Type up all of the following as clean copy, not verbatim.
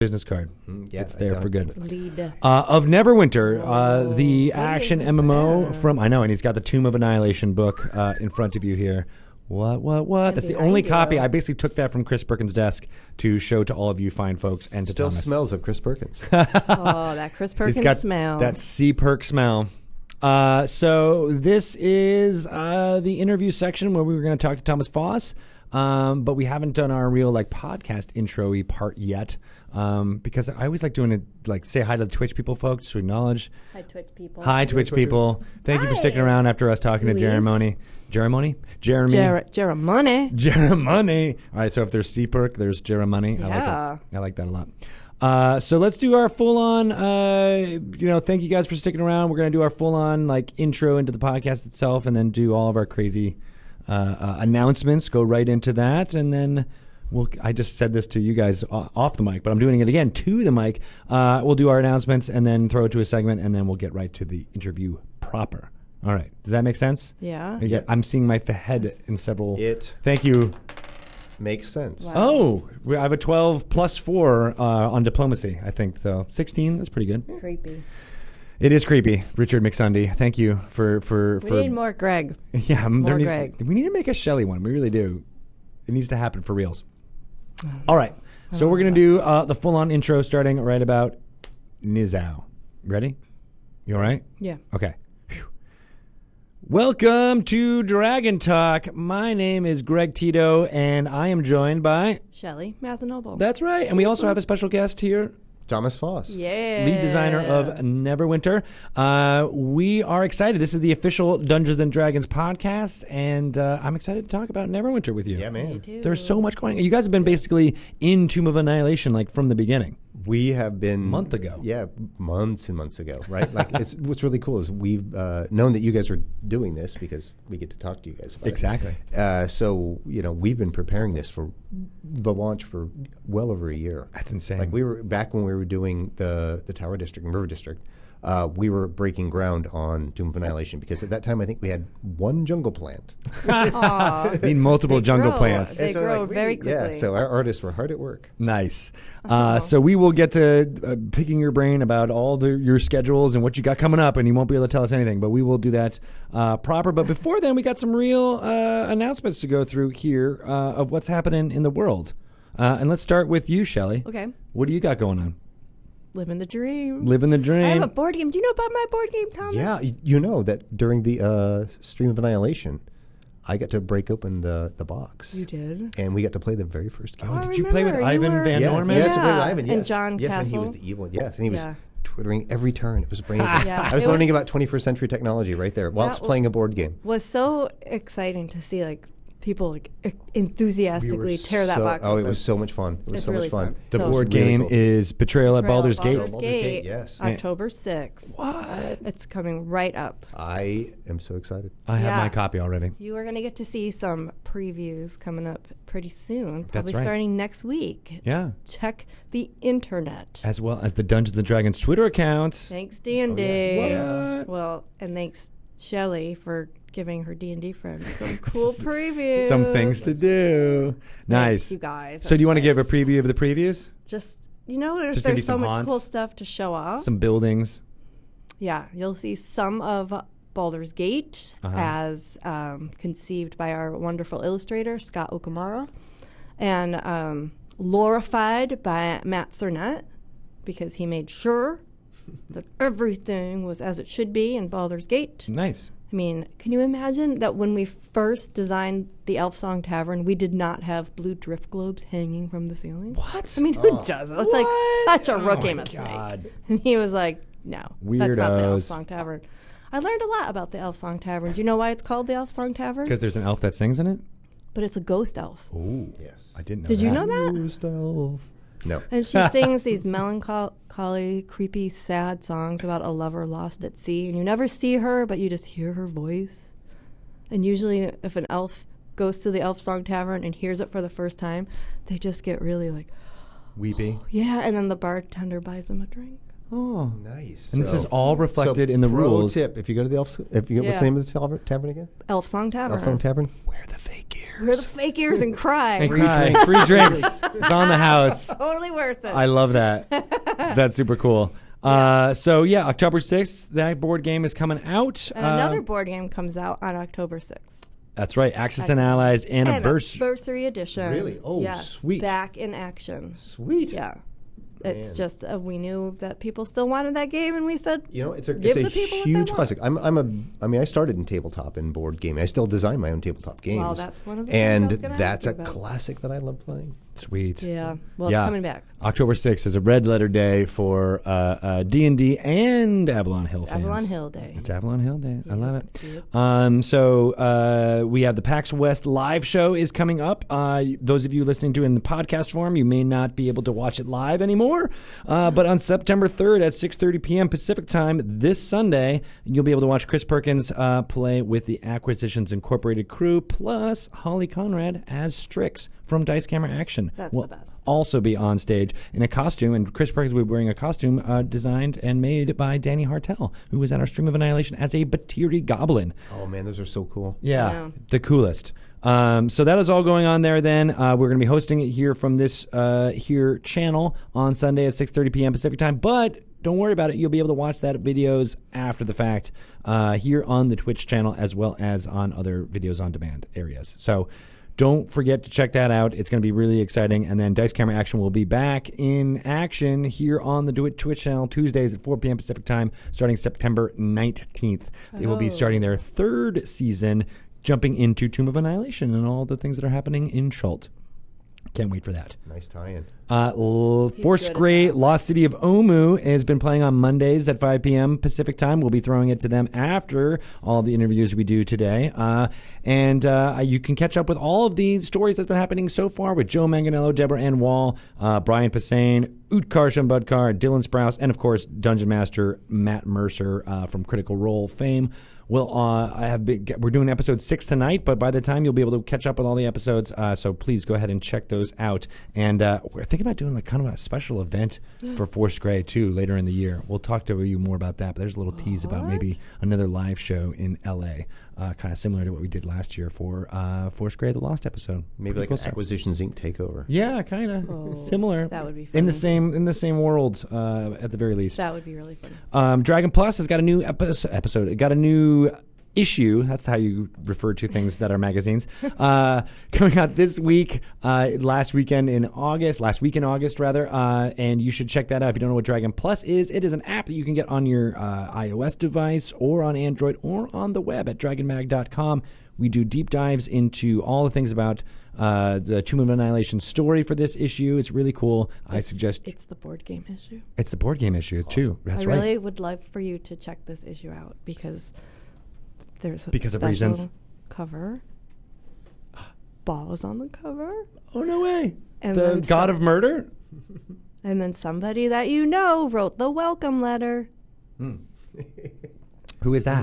business card. Yeah, it's there for good. Lead. Of Neverwinter, the action MMO from, I know, and he's got the Tomb of Annihilation book in front of you here. What? That's the only copy. I basically took that from Chris Perkins' desk to show to all of you fine folks and to Still Thomas. smells of Chris Perkins. Oh, that Chris Perkins He's got smell. that C-Perk smell. So this is the interview section where we were going to talk to Thomas Foss, but we haven't done our real podcast intro-y part yet because I always like doing it, say hi to the Twitch people, folks, to acknowledge. Hi, Twitch people. Hi, Twitch people. Thank you for sticking around after us talking to Jeremy. Jeremy? Jeremy. All right, so if there's C-Perk, there's Jeremy. Yeah. I like that a lot. So let's do our full-on, thank you guys for sticking around. We're going to do our full-on intro into the podcast itself and then do all of our crazy announcements, go right into that, and then I just said this to you guys off the mic, but I'm doing it again to the mic. We'll do our announcements and then throw it to a segment, and then we'll get right to the interview proper. All right. Does that make sense? Yeah. I'm seeing my head in several. Thank you. Makes sense. Wow. Oh, I have a 12 plus 4 on diplomacy, I think. So 16, that's pretty good. Creepy. It is creepy. Richard McSundy, thank you for We need more Greg. Yeah, Greg. We need to make a Shelley one. We really do. It needs to happen for reals. All right. So we're going to do the full-on intro starting right about Nizao. Ready? You all right? Yeah. Okay. Welcome to Dragon Talk. My name is Greg Tito, and I am joined by... Shelley Mazanoble. That's right. And we also have a special guest here. Thomas Foss. Yeah. Lead designer of Neverwinter. We are excited. This is the official Dungeons & Dragons podcast, and I'm excited to talk about Neverwinter with you. Yeah, man. Me too. There's so much going on. You guys have been basically in Tomb of Annihilation from the beginning. We have been... Month ago. Yeah, months and months ago, right? What's really cool is we've known that you guys are doing this because we get to talk to you guys about Exactly. it. So, we've been preparing this for the launch for well over a year. That's insane. We were back when we were doing the Tower District and River District. We were breaking ground on Tomb of Annihilation because at that time I think we had one jungle plant. Need multiple jungle plants. They grow very quickly. Yeah, so our artists were hard at work. Nice. So we will get to picking your brain about all your schedules and what you got coming up, and you won't be able to tell us anything, but we will do that proper. But before then, we got some real announcements to go through here of what's happening in the world. And let's start with you, Shelley. Okay. What do you got going on? Living the dream. Living the dream. I have a board game. Do you know about my board game, Thomas? Yeah, you know that during the Stream of Annihilation, I got to break open the box. You did? And we got to play the very first game. Oh, did you play with Ivan Van Norman? Yes, I played with Ivan, yes. And John Yes, Castle. and he was the evil, yes. And he was twittering every turn. It was amazing. Yeah, I was learning about 21st century technology right there whilst playing a board game. Was so exciting to see people enthusiastically tear that box Oh, open. it was so much fun. It was It's so really much fun. fun. The So board it's really game cool. is Betrayal at Baldur's Gate. Baldur's Gate. Yes. October 6th. What? It's coming right up. I am so excited. I have Yeah. my copy already. You are going to get to see some previews coming up pretty soon, probably right. starting next week. Yeah. Check the internet. As well as the Dungeons & Dragons Twitter account. Thanks, D&D. What? Well, and thanks, Shelley, for giving her D&D friends some cool previews. Some things to do. Nice. Thanks, you guys. So do you want to That's give a preview of the previews? just, Just maybe there's so some much haunts? cool stuff to show off. Some buildings. Yeah, you'll see some of Baldur's Gate as conceived by our wonderful illustrator, Scott Okamura, and lorified by Matt Cernett, because he made sure that everything was as it should be in Baldur's Gate. Nice. I mean, can you imagine that when we first designed the Elf Song Tavern, we did not have blue drift globes hanging from the ceiling? What? I mean, who does it? It's like such a rookie my mistake. God. And he was like, no, that's not the Elf Weirdos. Song Tavern. I learned a lot about the Elf Song Tavern. Do you know why it's called the Elf Song Tavern? Because there's an elf that sings in it? But it's a ghost elf. Oh, Yes. I didn't know Did that. you know that? No. And she sings these melancholy, creepy, sad songs about a lover lost at sea. And you never see her, but you just hear her voice. And usually if an elf goes to the Elf Song Tavern and hears it for the first time, they just get really Weepy? yeah, and then the bartender buys them a drink. Oh, Nice. and this is all reflected in the pro rules. tip: if you go to the Elf, what's the name of the tavern again? Elf Song Tavern. Elf Song Tavern. Wear the fake ears. Wear the fake ears and cry. And free drinks. It's on the house. Totally worth it. I love that. That's super cool. So yeah, October 6th, that board game is coming out. And another board game comes out on October 6th. That's right, Axis and Allies Anniversary edition. Really? Oh, yes. sweet. Back in action. Sweet. Yeah. It's just we knew that people still wanted that game, and we said, it's a give the people what they huge want. classic. I started in tabletop and board gaming. I still design my own tabletop games. Well, that's one of the things I was gonna that's ask a you about. classic that I love playing. Sweet. Yeah. Well, it's coming back. October 6th is a red letter day for D&D and Avalon Hill fans. Avalon Hill Day. It's Avalon Hill Day. I love it. Yep. So we have the PAX West live show is coming up. Those of you listening to it in the podcast form, you may not be able to watch it live anymore. But on September 3rd at 6:30 p.m. Pacific time this Sunday, you'll be able to watch Chris Perkins play with the Acquisitions Incorporated crew, plus Holly Conrad as Strix from Dice Camera Action. That's will the best. also be on stage in a costume, and Chris Perkins will be wearing a costume designed and made by Danny Hartel, who was at our Stream of Annihilation as a Batiri Goblin. Oh man, those are so cool. Yeah. The coolest. So that is all going on there then. We're going to be hosting it here from this here channel on Sunday at 6:30 p.m. Pacific time, but don't worry about it. You'll be able to watch that videos after the fact here on the Twitch channel as well as on other videos on demand areas. So don't forget to check that out. It's going to be really exciting. And then Dice Camera Action will be back in action here on the Twitch channel Tuesdays at 4 p.m. Pacific time starting September 19th. They will be starting their third season, jumping into Tomb of Annihilation and all the things that are happening in Schult. Can't wait for that. Nice tie-in. Foursquare Lost City of Omu has been playing on Mondays at 5 p.m. Pacific time. We'll be throwing it to them after all the interviews we do today. And you can catch up with all of the stories that's been happening so far with Joe Manganello, Deborah Ann Wall, Brian Posehn, Utkar Shambudkar, Dylan Sprouse, and of course Dungeon Master Matt Mercer from Critical Role fame. We're doing episode 6 tonight, but by the time you'll be able to catch up with all the episodes, so please go ahead and check those out. And we're thinking about doing like kind of a special event for Foursquare too later in the year. We'll talk to you more about that, but there's a little tease about maybe another live show in LA, kind of similar to what we did last year for Foursquare the Lost episode. Maybe Pretty like cool an stuff. Acquisitions Inc. takeover. Yeah, kind of similar. That would be in the funny. same world at the very least. That would be really funny. Dragon Plus has got a new episode. It got a new issue. That's how you refer to things that are magazines. Coming out this week, last week in August, and you should check that out if you don't know what Dragon Plus is. It is an app that you can get on your iOS device or on Android or on the web at dragonmag.com. We do deep dives into all the things about the Tomb of Annihilation story for this issue. It's really cool. I suggest It's the board game issue. it's the board game issue too. That's I right. really would love for you to check this issue out because there's a Because of special reasons. cover. Ball is on the cover. Oh no way! And The then God of Murder. And then somebody that you know wrote the welcome letter. Who is that?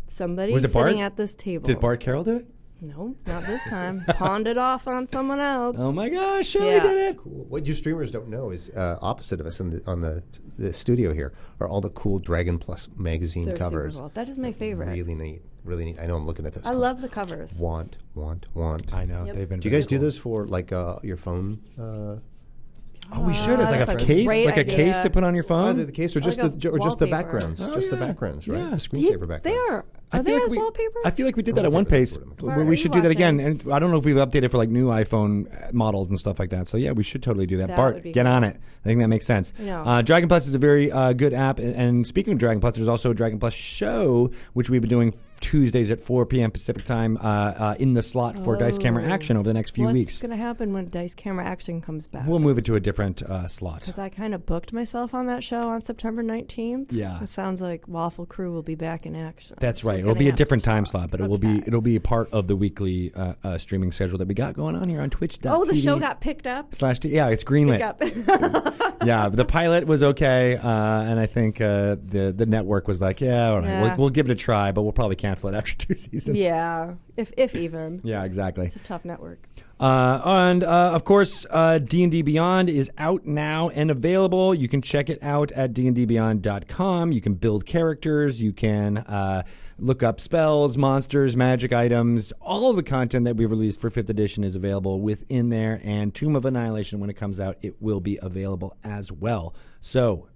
Somebody Was it sitting Bart? at this table. Did Bart Carroll do it? No, not this time. Pawned it off on someone else. Oh my gosh, Shelley Yeah. did it. Cool. What you streamers don't know is opposite of us on the studio here are all the cool Dragon Plus magazine They're covers. super cool. That is my favorite. Really neat. Really neat. I know I'm looking at this. I love the covers. Want. I know Yep. they've been. Do you guys do this for like your phone? Oh, we should as like that's a a case, great like a idea. case to put on your phone. Either the case or Like just a the wallpaper. backgrounds, Oh, just the yeah. backgrounds, right? Yeah. The screensaver backgrounds. They are. I Are they feel like as wallpapers? I feel like we did that at one Wallpaper, pace. that's what I'm Where Well, are we you should do that again. watching? And I don't know if we've updated for like new iPhone models and stuff like that. So yeah, we should totally do that. That Bart, would be get cool. on it. I think that makes sense. Yeah. Dragon Plus is a very good app. And speaking of Dragon Plus, there's also a Dragon Plus show, which we've been doing Tuesdays at 4 p.m. Pacific time in the slot for Dice Camera Action over the next few What's weeks. going to happen when Dice Camera Action comes back? We'll move it to a different slot. Because I kind of booked myself on that show on September 19th. Yeah. It sounds like Waffle Crew will be back in action. That's So right. we're It'll gonna be a have to different time talk. slot, but Okay. it'll be a part of the weekly streaming schedule that we got going on here on Twitch.tv. Oh, the show got picked up? Yeah, it's greenlit. Yeah, the pilot was okay, and I think the network was like, yeah, all right, Yeah. we'll give it a try, but we'll probably cancel it after 2 seasons. Yeah, if even. Yeah, exactly. It's a tough network. Of course, D&D Beyond is out now and available. You can check it out at dndbeyond.com. You can build characters. You can look up spells, monsters, magic items. All of the content that we released for 5th edition is available within there. And Tomb of Annihilation, when it comes out, it will be available as well. So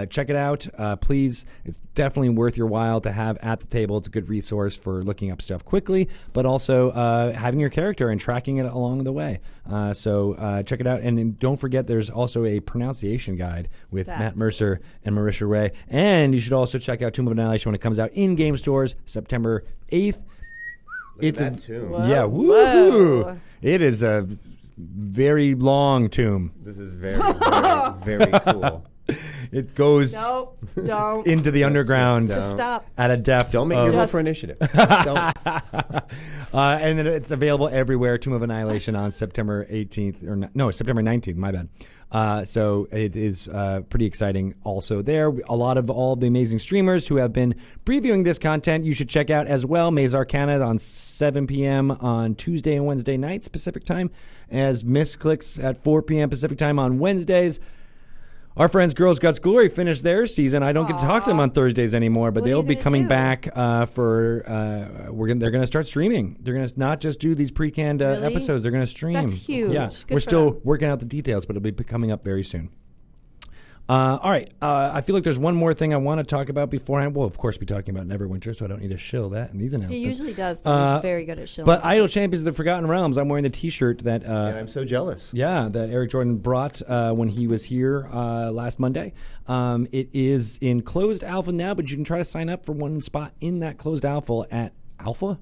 check it out, please. It's definitely worth your while to have at the table. It's a good resource for looking up stuff quickly, but also having your character and tracking it along the way. So check it out. And don't forget, there's also a pronunciation guide with Matt Mercer and Marisha Ray. And you should also check out Tomb of Annihilation when it comes out in game stores September 8th. It's a tomb. Whoa. Yeah, woo! It is a very long tomb. This is very, very, very cool. It goes Don't. into the underground Just stop. at a depth. Don't make of, me roll for initiative. Don't. and then it's available everywhere. Tomb of Annihilation on September 18th September 19th. My bad. So it is pretty exciting. Also there, a lot of all the amazing streamers who have been previewing this content. You should check out as well. Maze Arcana on 7 p.m. on Tuesday and Wednesday nights Pacific time, as Misclicks at 4 p.m. Pacific time on Wednesdays. Our friends Girls Guts Glory finished their season. I don't get to talk to them on Thursdays anymore, but they'll be coming back for. They're going to start streaming. They're going to not just do these pre-canned episodes. They're going to stream. That's huge. Yeah, Good we're for still them. working out the details, but it'll be coming up very soon. All right. I feel like there's one more thing I want to talk about beforehand. We'll, of course, be talking about Neverwinter, so I don't need to shill that in these announcements. He usually does. He's very good at shilling. But Idle Champions of the Forgotten Realms, I'm wearing the T-shirt that... And I'm so jealous. Yeah, that Eric Jordan brought when he was here last Monday. It is in closed alpha now, but you can try to sign up for one spot in that closed alpha at Alfred?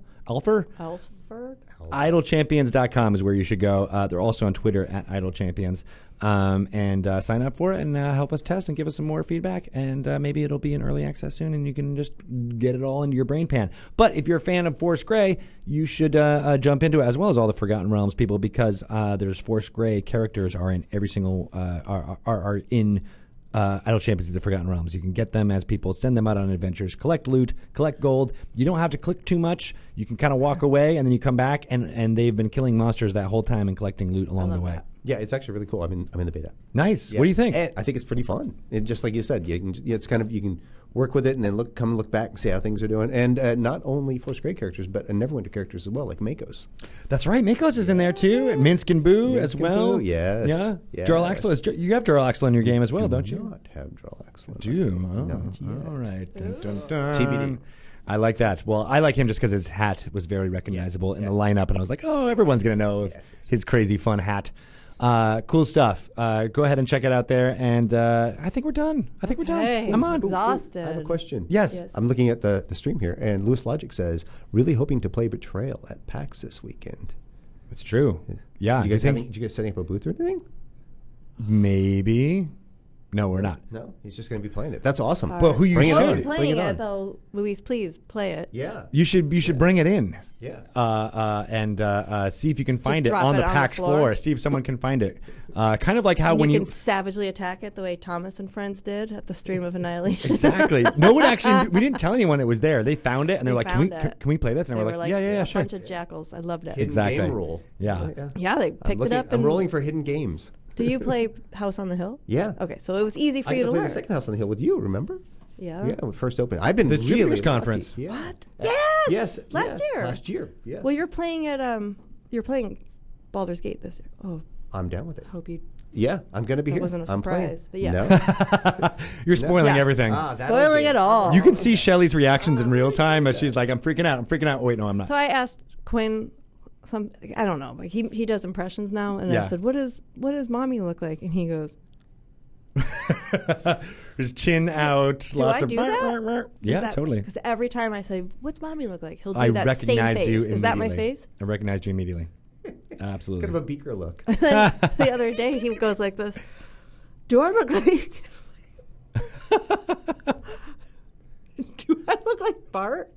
IdleChampions.com is where you should go. They're also on Twitter at IdleChampions. And sign up for it and help us test and give us some more feedback. And maybe it'll be in early access soon and you can just get it all into your brain pan. But if you're a fan of Force Grey, you should jump into it, as well as all the Forgotten Realms people, because there's Force Grey characters are in every single are in Idle Champions of the Forgotten Realms. You can get them as people, send them out on adventures, collect loot, collect gold. You don't have to click too much. You can kind of walk away, and then you come back, and they've been killing monsters that whole time and collecting loot along the way. That. Yeah, it's actually really cool. I'm in the beta. Nice. Yeah. What do you think? And I think it's pretty fun. Just like you said, it's kind of, you can work with it and then look back and see how things are doing. And not only Force Grey characters, but Neverwinter characters as well, like Makos. That's right. Makos is in there too. Minsk and Boo as well. Boo, yes. Yeah. Yes. Duralaxle. You have Duralaxle in your game as well, don't you? Not have Duralaxle. Do you? Oh, Not yet. all right. Dun, dun, dun. TBD. I like that. Well, I like him just because his hat was very recognizable in the lineup, and I was like, oh, everyone's going to know his crazy fun hat. Cool stuff. Go ahead and check it out there. And I think we're done. Hey, I'm on. Exhausted. I have a question. Yes. I'm looking at the stream here, and Lewis Logic says, really hoping to play Betrayal at PAX this weekend. It's true. Yeah. Did you guys setting up a booth or anything? Maybe. No, we're not. No, he's just going to be playing it. That's awesome. But who you Bring it should. on. We're Bring playing it on. it though. Luis, please play it. Yeah. You should bring it in. Yeah. And see if you can find it drop on it the on the PAX floor. floor. See if someone can find it. Kind of like how And when you can savagely attack it the way Thomas and friends did at the Stream of Annihilation. Exactly. No one actually. We didn't tell anyone it was there. They found it and they're They like, found can it. we play this?" And They we're were like, "Yeah, a sure." bunch of jackals. I loved it. Hidden Exactly. game roll. Yeah. Yeah, they picked it up. I'm And rolling for hidden games. Do you play House on the Hill? Yeah. Okay, so it was easy for I you to played learn. the second House on the Hill with you, remember? Yeah. Yeah, when we first opened. I've been The really Jupiter's lucky. conference. Yeah. What? Yes. Yes. Last year. Last year. Yes. Well, you're playing at you're playing Baldur's Gate this year. Oh, I'm down with it. hope you. Yeah, I'm going to be That here. wasn't a I'm playing. surprise, but yeah. No. You're spoiling Yeah. everything. Spoiling it all. You can see Shelly's reactions in real time as she's like, "I'm freaking out. I'm freaking out." Oh, wait, no, I'm not. So I asked Quinn I don't know, but he does impressions now, and Yeah. I said, "What does mommy look like?" And he goes, His chin out. Do lots I of do that? Yeah, totally. Because every time I say, "What's mommy look like?" he'll do I that same recognized face. you Is that my immediately. face? I recognized you immediately. It's Absolutely. kind of a beaker look. The other day he goes like this. Do I look like? Do I look like Bart?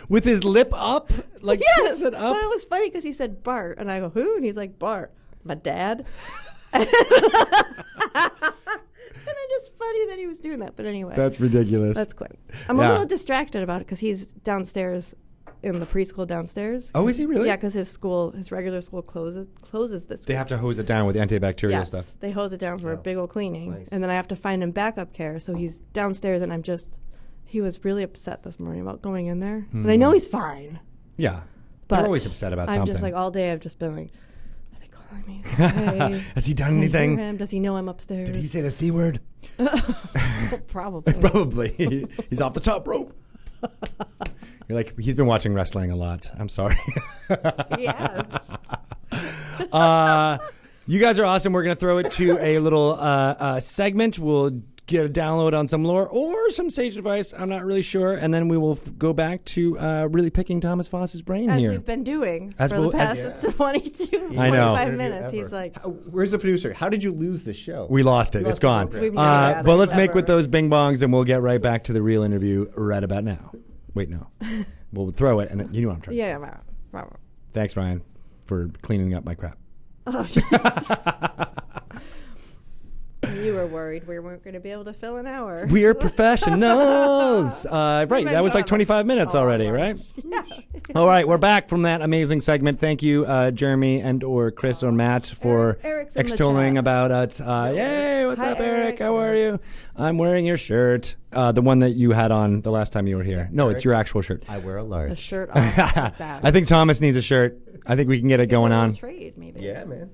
With his lip up, like Yes, tips it up. but it was funny because he said Bart, and I go, "Who?" And he's like, "Bart, my dad." And it's just funny that he was doing that. But anyway, That's ridiculous. that's Quinn. I'm a Yeah. little distracted about it because he's downstairs in the preschool downstairs. Oh, is he really? Yeah, because his regular school closes this They week. have to hose it down with antibacterial Yes, stuff. they hose it down for a big old cleaning. Nice. And then I have to find him backup care. So he's downstairs, and he was really upset this morning about going in there. But I know he's fine. Yeah. But They're always upset about I'm something. just like, all day I've just been like, are they calling me? Hey, Has he done can I hear anything? him? Does he know I'm upstairs? Did he say the C word? Probably. Probably. He's off the top rope. You're like, he's been watching wrestling a lot. I'm sorry. Yes. You guys are awesome. We're going to throw it to a little segment. We'll get a download on some lore or some sage advice. I'm not really sure. And then we will go back to really picking Thomas Foss's brain As here. we've been doing As for the we'll- past as- 22, I know. 25 minutes. He's like, Where's the producer? How did you lose the show? We lost it. We It's lost the gone. program. We've never had But it, let's make ever. with those bing bongs, and we'll get right back to the real interview right about now. Wait, no. We'll throw it, and then, you know what I'm trying to say. yeah. Thanks, Ryan, for cleaning up my crap. Oh, you were worried we weren't going to be able to fill an hour. We're professionals. Right, that was like 25 minutes already, right? Yeah. All right, we're back from that amazing segment. Thank you, Jeremy and or Chris or Matt for Eric's in the extolling chat. about us. Yay, what's Hi, up, Eric? Eric. How are you? I'm wearing your shirt, the one that you had on the last time you were here. No, it's your actual shirt. I wear a The large. shirt off. That's bad. I think Thomas needs a shirt. I think we can get it going on. Trade, maybe. Yeah, man.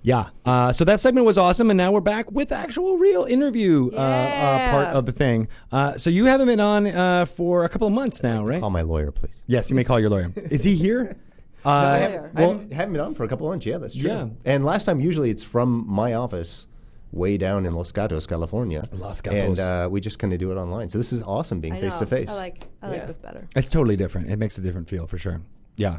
Yeah. So that segment was awesome, and now we're back with actual real interview Yeah. part of the thing. So you haven't been on for a couple of months now, right? Call my lawyer, please. Yes, you may call your lawyer. Is he here? No, I Lawyer. haven't been on for a couple of months. Yeah, that's true. Yeah. And last time, usually it's from my office way down in Los Gatos, California. Los Gatos. And we just kind of do it online. So this is awesome being I face know. to face. I like Yeah. this better. It's totally different. It makes a different feel for sure. Yeah.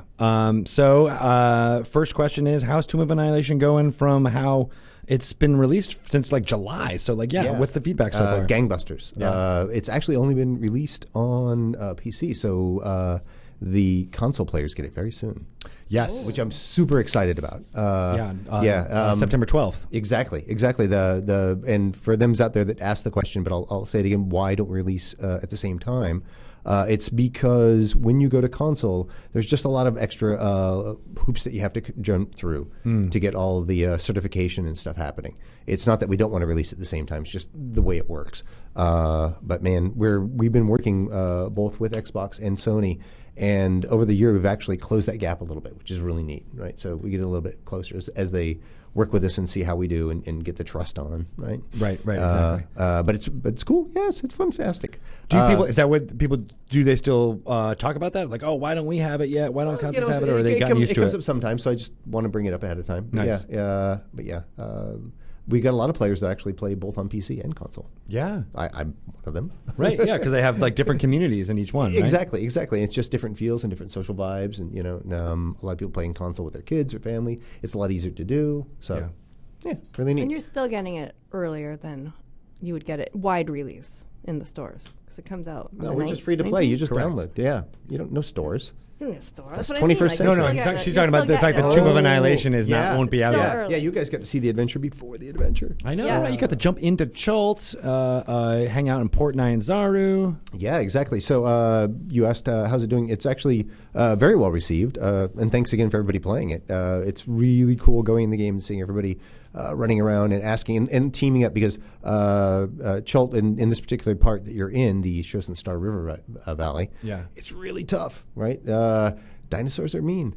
So first question is, how's Tomb of Annihilation going from how it's been released since like July? So like, what's the feedback so far? Gangbusters. Yeah. It's actually only been released on PC, so the console players get it very soon, Yes. which I'm super excited about. September 12th. Exactly. The and for them out there that asked the question, but I'll say it again: why don't we release at the same time? It's because when you go to console, there's just a lot of extra hoops that you have to jump through to get all of the certification and stuff happening. It's not that we don't want to release at the same time; it's just the way it works. But man, we've been working both with Xbox and Sony, and over the year we've actually closed that gap a little bit, which is really neat, right? So we get a little bit closer as they work with us and see how we do and get the trust on, right? Right, exactly. But it's cool. Yes, it's fantastic. Do people? Is that what people do? They still talk about that? Like, oh, why don't we have it yet? Why don't consoles have it? Or are they gotten used to comes it? up sometimes, so I just want to bring it up ahead of time. But Nice. We got a lot of players that actually play both on PC and console. Yeah. I'm one of them. Right. Yeah, because they have like different communities in each one. Right? Exactly. It's just different feels and different social vibes, and a lot of people playing console with their kids or family. It's a lot easier to do. So, yeah, really neat. And you're still getting it earlier than you would get it wide release in the stores because it comes out. No, we're just free to play. You just Correct. download. Yeah, you don't no stores. You don't need a store. That's what I mean. 21st Like, century. No, you're still she's getting talking it. about the You're fact still that getting Tomb of it. Annihilation is yeah. won't be out Still yet. early. Yeah, you guys got to see the adventure before the adventure. I know, Yeah. right? You got to jump into Chult, hang out in Port Nyanzaru. Yeah, exactly. So you asked how's it doing? It's actually very well received, and thanks again for everybody playing it. It's really cool going in the game and seeing everybody running around and asking and teaming up because Chult, in this particular part that you're in, the Shosen Star River Valley, it's really tough, right? Dinosaurs are mean.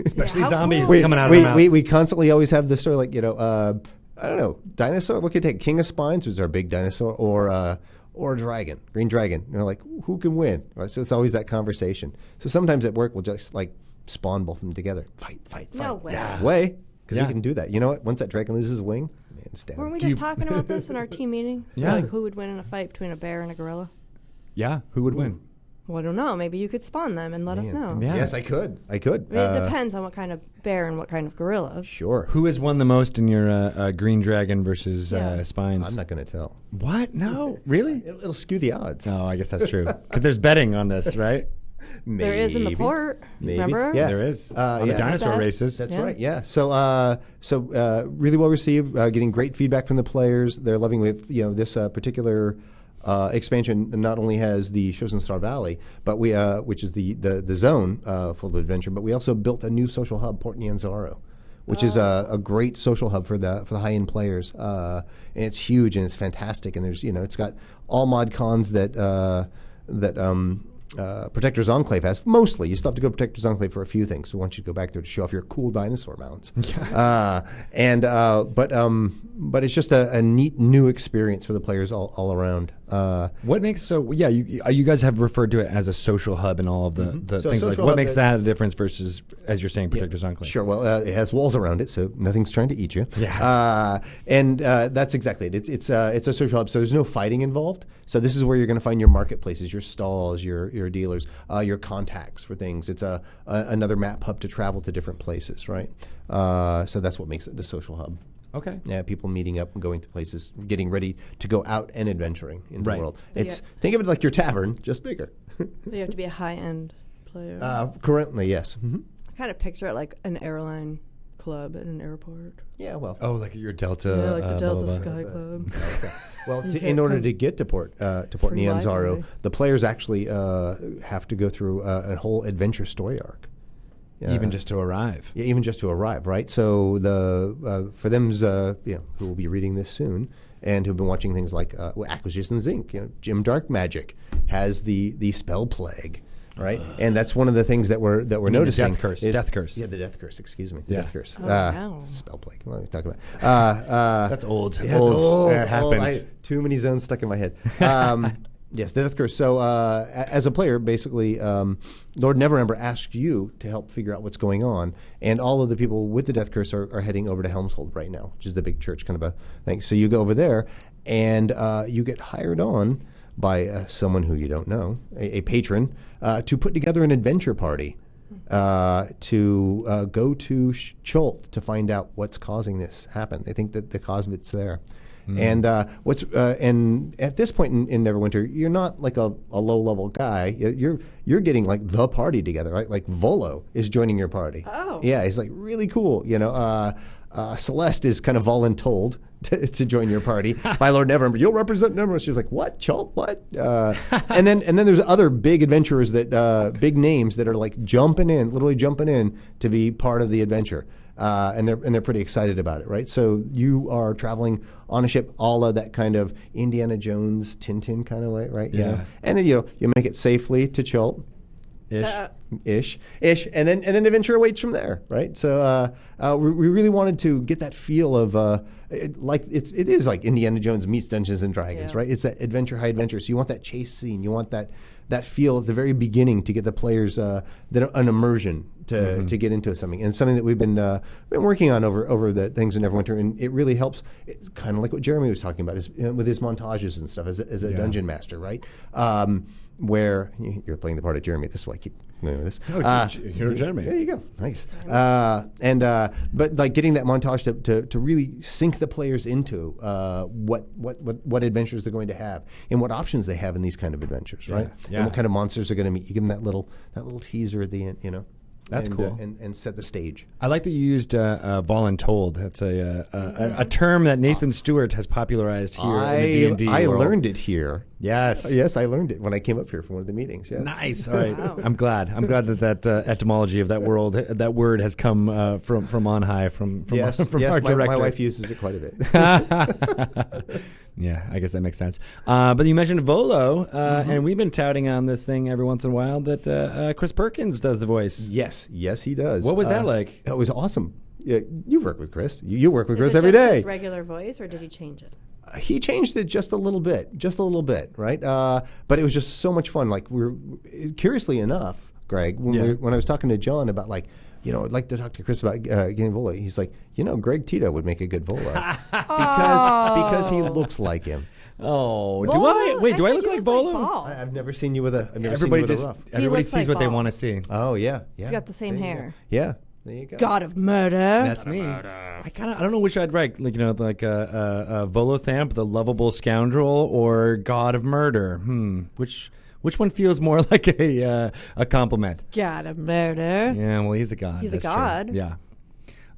Especially how zombies cool. coming out of the mouth. We constantly always have this sort of I don't know, dinosaur. What could take? King of Spines was our big dinosaur, or dragon, green dragon. Like who can win? Right? So it's always that conversation. So sometimes at work we'll just like spawn both of them together. Fight. No way. Yeah. Way. Because Yeah. we can do that. You know what? Once that dragon loses his wing, man, it's down. Weren't we just talking about this in our team meeting? Yeah. Like who would win in a fight between a bear and a gorilla? Yeah, who would win? Well, I don't know. Maybe you could spawn them and let us know. Yeah. Yes, I could. I mean, it depends on what kind of bear and what kind of gorilla. Sure. Who has won the most in your green dragon versus Yeah. spines? I'm not going to tell. What? No, really? It'll skew the odds. Oh, I guess that's true. Because there's betting on this, right? Maybe. There is in the port. Maybe. Remember? Yeah. There is. On the yeah. dinosaur That- races. That's Yeah. right. Yeah. So really well received. Getting great feedback from the players. They're loving with this particular expansion not only has the Chosen Star Valley, but we which is the zone full of adventure, but we also built a new social hub, Port Nyanzaro, which is a great social hub for the high end players. And it's huge and it's fantastic. And there's it's got all mod cons that Protector's Enclave has. Mostly, you still have to go to Protector's Enclave for a few things. So I want you to go back there to show off your cool dinosaur mounts. But it's just a neat new experience for the players all around. What makes you guys have referred to it as a social hub and all of the things like what makes that a difference versus, as you're saying, Protector's Enclave? Sure. Well, it has walls around it, so nothing's trying to eat you. Yeah. And that's exactly it. It's a social hub, so there's no fighting involved. So this is where you're going to find your marketplaces, your stalls, your dealers, your contacts for things. It's another map hub to travel to different places, right? So that's what makes it a social hub. Okay. Yeah, people meeting up and going to places, getting ready to go out and adventuring in the world. Think of it like your tavern, just bigger. You have to be a high-end player. Currently, yes. Mm-hmm. I kind of picture it like an airline club at an airport. Yeah, well. Oh, like your Delta. Yeah, like the Delta blah, blah, Sky Club. Okay. Well, in order to get to Port Nyanzaro, the players actually have to go through a whole adventure story arc. Even just to arrive. Yeah, even just to arrive, right? So for them, who will be reading this soon and who've been watching things like Acquisitions Inc., Jim Dark Magic has the spell plague, right? And that's one of the things that we're noticing. Death curse. Death curse. Yeah, the death curse. Excuse me. The death curse. Wow. Spell plague. What are we talking about? That's old. Yeah, it's old. It happens. Too many zones stuck in my head. Yes, the death curse. So as a player, basically, Lord Neverwinter asks you to help figure out what's going on, and all of the people with the death curse are heading over to Helmshold right now, which is the big church kind of a thing. So you go over there, and you get hired on by someone who you don't know, a patron, to put together an adventure party to go to Chult to find out what's causing this happen. They think that the cause of it's there. And and at this point in Neverwinter, you're not like a low level guy. You're getting like the party together, right? Like Volo is joining your party. Oh, yeah, he's like really cool. Celeste is kind of voluntold to join your party by Lord Neverwinter. You'll represent Neverwinter. She's like, what? Chult? What? and then there's other big adventurers big names that are like literally jumping in to be part of the adventure. And they're pretty excited about it, right? So you are traveling on a ship, all of that kind of Indiana Jones, Tintin kind of way, right? Yeah. And then you make it safely to Chult. Ish, and then adventure awaits from there, right? So we really wanted to get that feel of it is like Indiana Jones meets Dungeons and Dragons, right? It's that high adventure. So you want that chase scene, you want that feel at the very beginning to get the players an immersion to get into something, and something that we've been working on over the things in Neverwinter, and it really helps. It's kind of like what Jeremy was talking about with his montages and stuff as a dungeon master, right? Where you're playing the part of Jeremy. This is why I keep doing this. You're Jeremy. There you go. Nice. But like getting that montage to really sink the players into what adventures they're going to have and what options they have in these kind of adventures, right? Yeah. And what kind of monsters they're going to meet. You give them that little teaser at the end, That's cool. And set the stage. I like that you used voluntold. That's a term that Nathan Stewart has popularized here in the D&D I world. learned it here. Yes. Yes, I learned it when I came up here for one of the meetings. Yes. Nice. All right. Wow. I'm glad that etymology of that word has come from on high from Yes, from yes. our My director. wife uses it quite a bit. Yeah, I guess that makes sense. But you mentioned Volo, and we've been touting on this thing every once in a while that Chris Perkins does the voice. Yes, he does. What was that like? It was awesome. Yeah, you work with Chris. You work with Chris Is it every just day. his regular voice, or did he change it? He changed it just a little bit, right? But it was just so much fun. Like curiously enough, Greg, when I was talking to John about I'd like to talk to Chris about getting Volo. He's like, Greg Tito would make a good Volo because he looks like him. Oh, Volo? do I? Wait, do I said look you like Paul. Volo? I've never seen you with a. Everybody He sees looks what like they Paul. want to see. Oh yeah. He's got the same hair. Yeah. There you go. God of murder. That's me. I don't know which I'd write. Like Volothamp, the lovable scoundrel, or God of Murder. Which one feels more like a compliment? God of murder. Yeah, well, he's a god. He's a That's true. god. Yeah.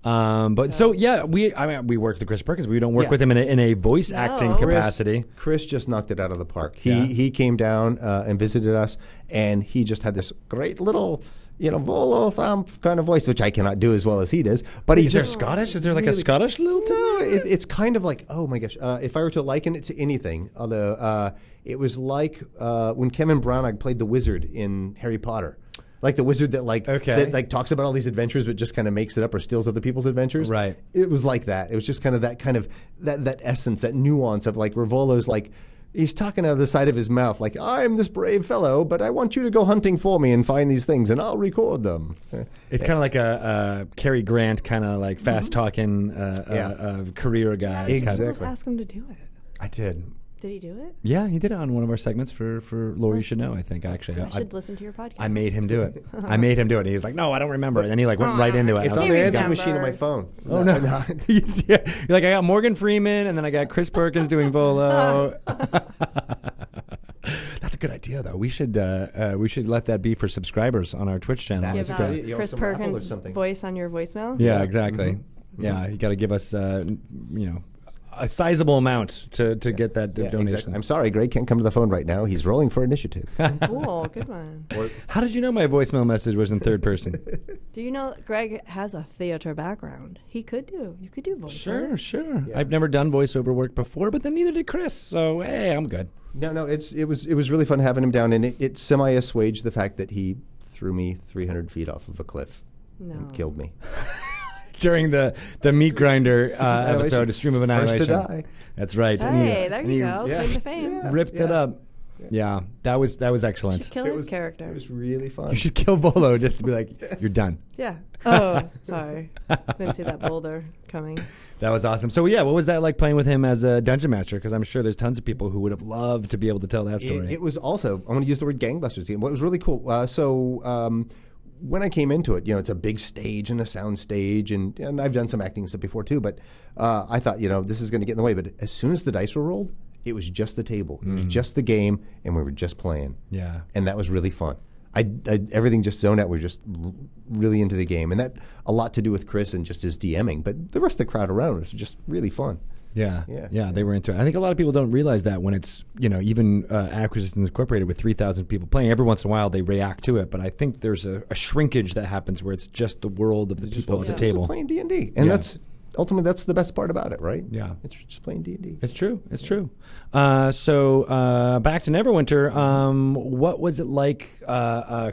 But so yeah, we work with Chris Perkins. We don't work with him in a voice acting capacity. Chris just knocked it out of the park. He came down and visited us, and he just had this great little, volo thump kind of voice, which I cannot do as well as he does. But Is there Scottish? Is there like a Scottish lilt? No, it's kind of like, oh my gosh, if I were to liken it to anything, although it was like when Kevin Branagh played the wizard in Harry Potter. Like the wizard that talks about all these adventures but just kind of makes it up or steals other people's adventures. Right. It was like that. It was just kind of that essence, that nuance of like Rivolo's like, he's talking out of the side of his mouth like, I'm this brave fellow, but I want you to go hunting for me and find these things and I'll record them. It's kind of like a Cary Grant kind of like fast talking career guy. Exactly. Let's ask him to do it. I did. Did he do it? Yeah, he did it on one of our segments for Lore You Should Know, I think, actually. I should listen to your podcast. I made him do it. And he was like, no, I don't remember. And then he like went right into it. It's on the answer machine on my phone. Oh, no. You're like, I got Morgan Freeman, and then I got Chris Perkins doing Volo. That's a good idea, though. We should let that be for subscribers on our Twitch channel. Give out Chris Perkins' voice on your voicemail? Yeah, exactly. Mm-hmm. Yeah, you got to give us, a sizable amount to get that donation. Exactly. I'm sorry, Greg can't come to the phone right now. He's rolling for initiative. Cool, good one. How did you know my voicemail message was in third person? Do you know Greg has a theater background? You could do voiceover. Sure. Yeah. I've never done voiceover work before, but then neither did Chris. So hey, I'm good. No, it was really fun having him down, and it semi-assuaged the fact that he threw me 300 feet off of a cliff and killed me. During the meat grinder episode, A Stream of Annihilation. First to die. That's right. Hey, there you go. Claim to fame. Ripped it up. Yeah, that was excellent. You should kill his character. It was really fun. You should kill Volo just to be like, you're done. Yeah. Oh, sorry. Didn't see that boulder coming. That was awesome. So yeah, what was that like playing with him as a dungeon master? Because I'm sure there's tons of people who would have loved to be able to tell that story. It was also, I'm going to use the word gangbusters again. What was really cool. When I came into it, it's a big stage and a sound stage, and I've done some acting stuff before too, but I thought, this is going to get in the way. But as soon as the dice were rolled, it was just the table. It was just the game, and we were just playing. Yeah. And that was really fun. Everything just zoned out. We were just really into the game. And that a lot to do with Chris and just his DMing, but the rest of the crowd around was just really fun. Yeah, they were into it. I think a lot of people don't realize that when it's, even Acquisitions Incorporated with 3,000 people playing, every once in a while they react to it, but I think there's a shrinkage that happens where it's just the world of the people at the table. Playing D&D. And that's the best part about it, right? Yeah. It's just playing D&D. It's true. So back to Neverwinter, what was it like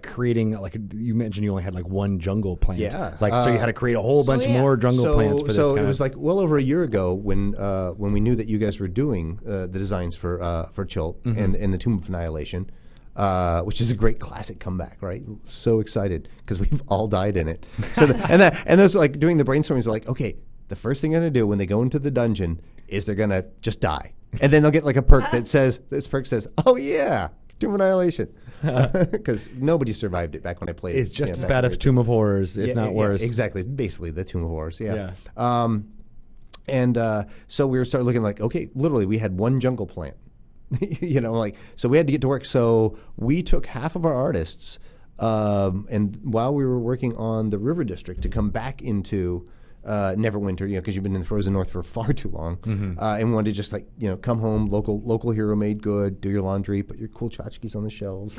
creating, you mentioned you only had one jungle plant. Yeah. So you had to create a whole bunch more jungle plants for this. So it was well over a year ago when we knew that you guys were doing the designs for Chult and the Tomb of Annihilation. Which is a great classic comeback, right? So excited because we've all died in it. So and those doing the brainstorming is okay, the first thing they're gonna do when they go into the dungeon is they're gonna just die, and then they'll get a perk that says, oh yeah, Tomb of Annihilation, because nobody survived it back when I played. It's just as bad as Tomb of Horrors, if not worse. Exactly, basically the Tomb of Horrors. Yeah. So we started looking okay, literally we had one jungle plant. So we had to get to work. So we took half of our artists, and while we were working on the River District to come back into Neverwinter, because you've been in the frozen north for far too long, and we wanted to just come home, local hero made good, do your laundry, put your cool tchotchkes on the shelves,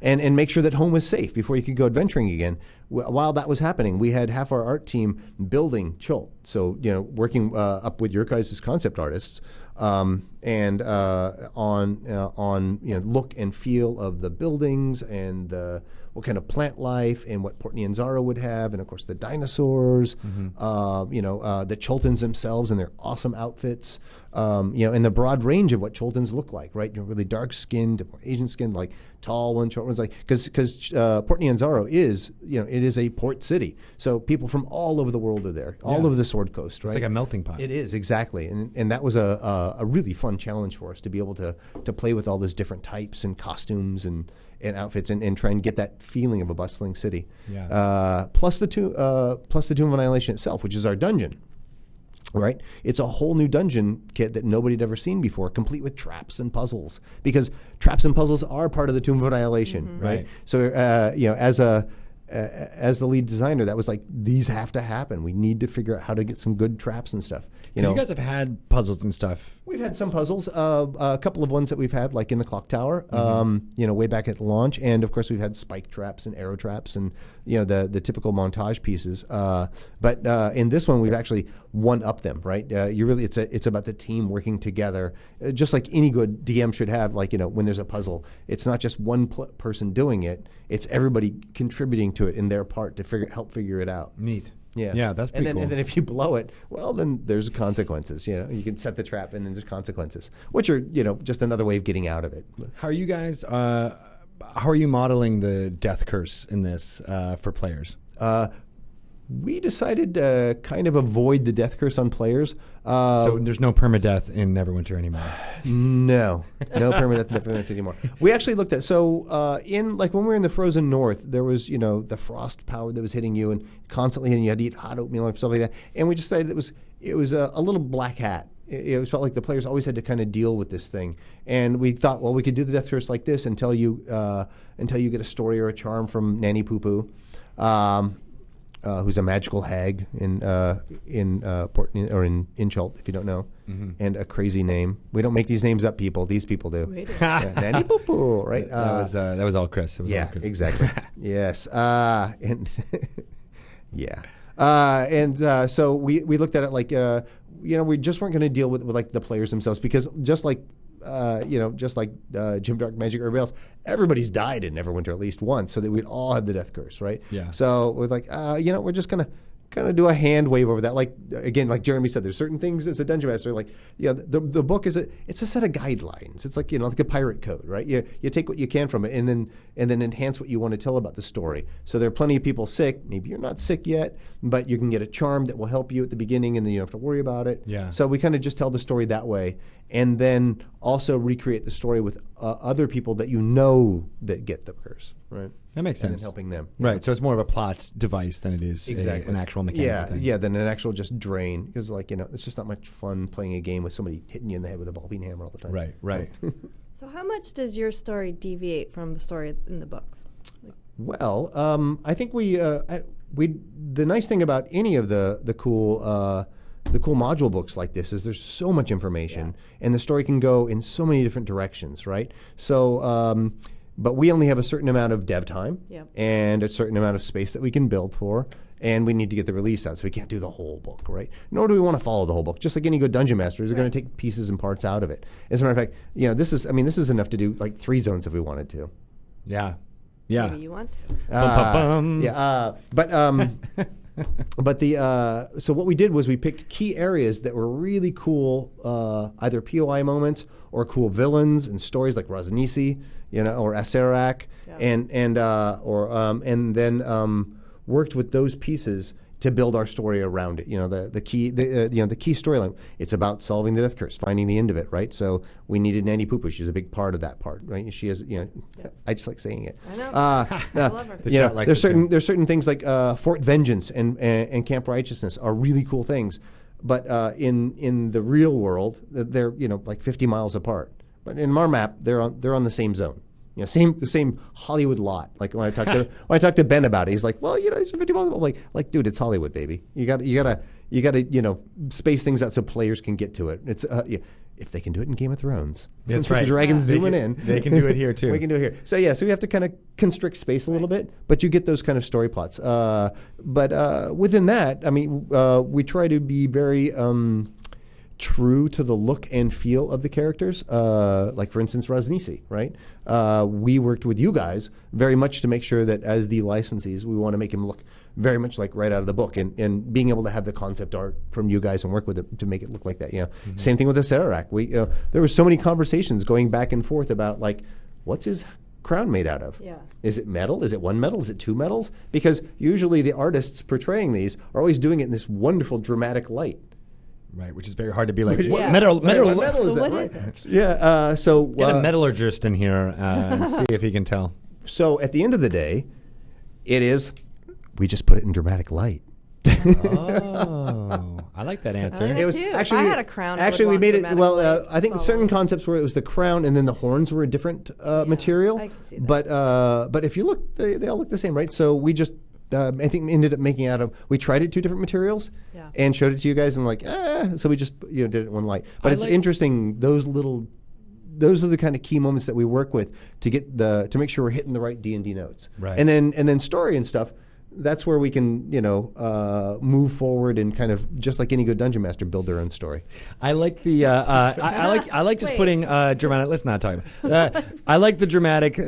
and make sure that home was safe before you could go adventuring again. While that was happening, we had half our art team building Chult. So working up with your guys' concept artists. And on look and feel of the buildings and what kind of plant life and what Portney and Zara would have, and of course the dinosaurs, the Chultans themselves and their awesome outfits, and the broad range of what Chultans look like, right? Really dark skinned, more Asian skinned, tall one, short ones, because Portney and Zara is, it is a port city, so people from all over the world are there, all over the Sword Coast, right? It's like a melting pot. It is, exactly, and that was a really fun challenge for us to be able to play with all those different types and costumes and outfits and try and get that feeling of a bustling city. Yeah. Plus the Tomb of Annihilation itself, which is our dungeon. Right, it's a whole new dungeon kit that nobody had ever seen before, complete with traps and puzzles. Because traps and puzzles are part of the Tomb of Annihilation, right? So, as the lead designer, that was like, these have to happen. We need to figure out how to get some good traps and stuff. You guys have had puzzles and stuff. We've had some puzzles, a couple of ones that we've had, like in the clock tower, way back at launch, and of course we've had spike traps and arrow traps, and the typical montage pieces. But in this one, we've actually one up them, right? It's about the team working together, just like any good DM should have. Like when there's a puzzle, it's not just one person doing it; it's everybody contributing to it in their part to help figure it out. Neat. Yeah, that's pretty cool. And then if you blow it, well, then there's consequences. You can set the trap, and then there's consequences, which are just another way of getting out of it. How are you guys? How are you modeling the death curse in this for players? We decided to kind of avoid the death curse on players. So there's no permadeath in Neverwinter anymore. No permadeath in Neverwinter anymore. We actually looked at in when we were in the frozen north, there was the frost power that was hitting you and constantly, and you had to eat hot oatmeal and stuff like that. And we decided it was a little black hat. It felt like the players always had to kind of deal with this thing. And we thought, well, we could do the death curse like this until you get a story or a charm from Nanny Poo Poo. Who's a magical hag in Inchult, if you don't know, and a crazy name. We don't make these names up, people. These people do. Nanny Poo Poo, right? That was all Chris. It was all Chris. Exactly. Yes, and so we looked at it like we just weren't going to deal with like the players themselves, because just like Jim Dark Magic or everybody else, everybody's died in Neverwinter at least once, so that we'd all have the death curse, right? Yeah. So we're like, we're just gonna kind of do a hand wave over that. Like again, like Jeremy said, there's certain things as a dungeon master, like the book it's a set of guidelines. It's like like a pirate code, right? You take what you can from it and then enhance what you want to tell about the story. So there are plenty of people sick. Maybe you're not sick yet, but you can get a charm that will help you at the beginning, and then you don't have to worry about it. Yeah. So we kind of just tell the story that way, and then also recreate the story with other people that that get the curse, right? That makes sense. And then helping them. Right, so it's more of a plot device than it is an actual mechanical thing. Yeah, than an actual just drain, because it's just not much fun playing a game with somebody hitting you in the head with a ball peen hammer all the time. Right. So how much does your story deviate from the story in the books? Well, I think the nice thing about any of the cool module books like this is there's so much information, and the story can go in so many different directions, right? So, but we only have a certain amount of dev time and a certain amount of space that we can build for, and we need to get the release out, so we can't do the whole book, right? Nor do we want to follow the whole book. Just like any good dungeon master, they're going to take pieces and parts out of it. As a matter of fact, this is enough to do like 3 zones if we wanted to. Yeah. Maybe you want to. So what we did was we picked key areas that were really cool, either POI moments or cool villains and stories like Raznisi, or Acerak, and then worked with those pieces to build our story around it. The key storyline. It's about solving the death curse, finding the end of it, right? So we needed Nanny Poo Poo. She's a big part of that part, right? She has, I just like saying it. I know. I love her. There's certain things like Fort Vengeance and Camp Righteousness are really cool things, but in the real world, they're like 50 miles apart. But in our map, they're on the same zone. The same Hollywood lot. Like when I talked to Ben about it, he's like, well, it's 50 miles. I'm like, dude, it's Hollywood, baby. You gotta space things out so players can get to it. It's if they can do it in Game of Thrones. That's right. The dragons zooming in. They can do it here too. We can do it here. So we have to kind of constrict space a little bit, but you get those kind of story plots. But within that, we try to be very true to the look and feel of the characters. Like for instance, Raznisi, right? We worked with you guys very much to make sure that as the licensees, we want to make him look very much like right out of the book, and being able to have the concept art from you guys and work with it to make it look like that. Same thing with the Acerak. There were so many conversations going back and forth about like, what's his crown made out of? Yeah. Is it metal? Is it 1 metal? Is it 2 metals? Because usually the artists portraying these are always doing it in this wonderful dramatic light. Right, which is very hard to be like, what Yeah. metal What metal is that? What Right. is it? Yeah. So Get a metallurgist in here and see if he can tell. So at the end of the day, we just put it in dramatic light. Oh, I like that answer. It was actually, if I had a crown. Actually, we made it. Well, I think follow. certain concepts where it was the crown and then the horns were a different material. I can see that. But if you look, they all look the same, right? So we just I think ended up making out of. We tried it 2 different materials, and showed it to you guys, and like, so we just did it in one light. But it's interesting. Those are the kind of key moments that we work with to make sure we're hitting the right D&D notes. Right. And then story and stuff. That's where we can, move forward and kind of, just like any good dungeon master, build their own story. I like the I like just putting dramatic. Let's not talk about. I like the dramatic.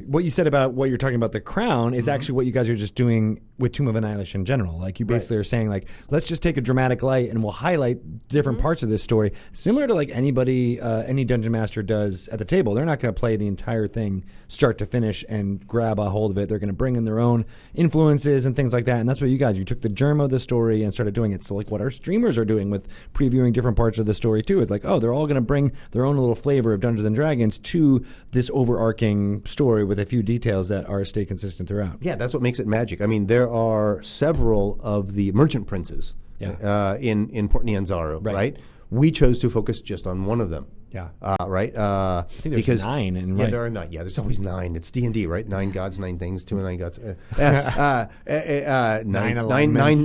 What you said about what you're talking about the crown is actually what you guys are just doing with Tomb of Annihilation in general. Like you basically are saying like, let's just take a dramatic light and we'll highlight different parts of this story, similar to like any dungeon master does at the table. They're not going to play the entire thing start to finish and grab a hold of it. They're going to bring in their own influences and things like that, and that's what you took the germ of the story and started doing it. So like what our streamers are doing with previewing different parts of the story too is like, they're all going to bring their own little flavor of Dungeons and Dragons to this overarching story with a few details that are stay consistent throughout. Yeah, that's what makes it magic. I mean, there are several of the merchant princes in Port Nyanzaru, right? We chose to focus just on one of them. Yeah. Right? I think there's 9. There are 9. Yeah, there's always 9. It's D&D, right? 9 gods, 9 things, 2 and 9 gods.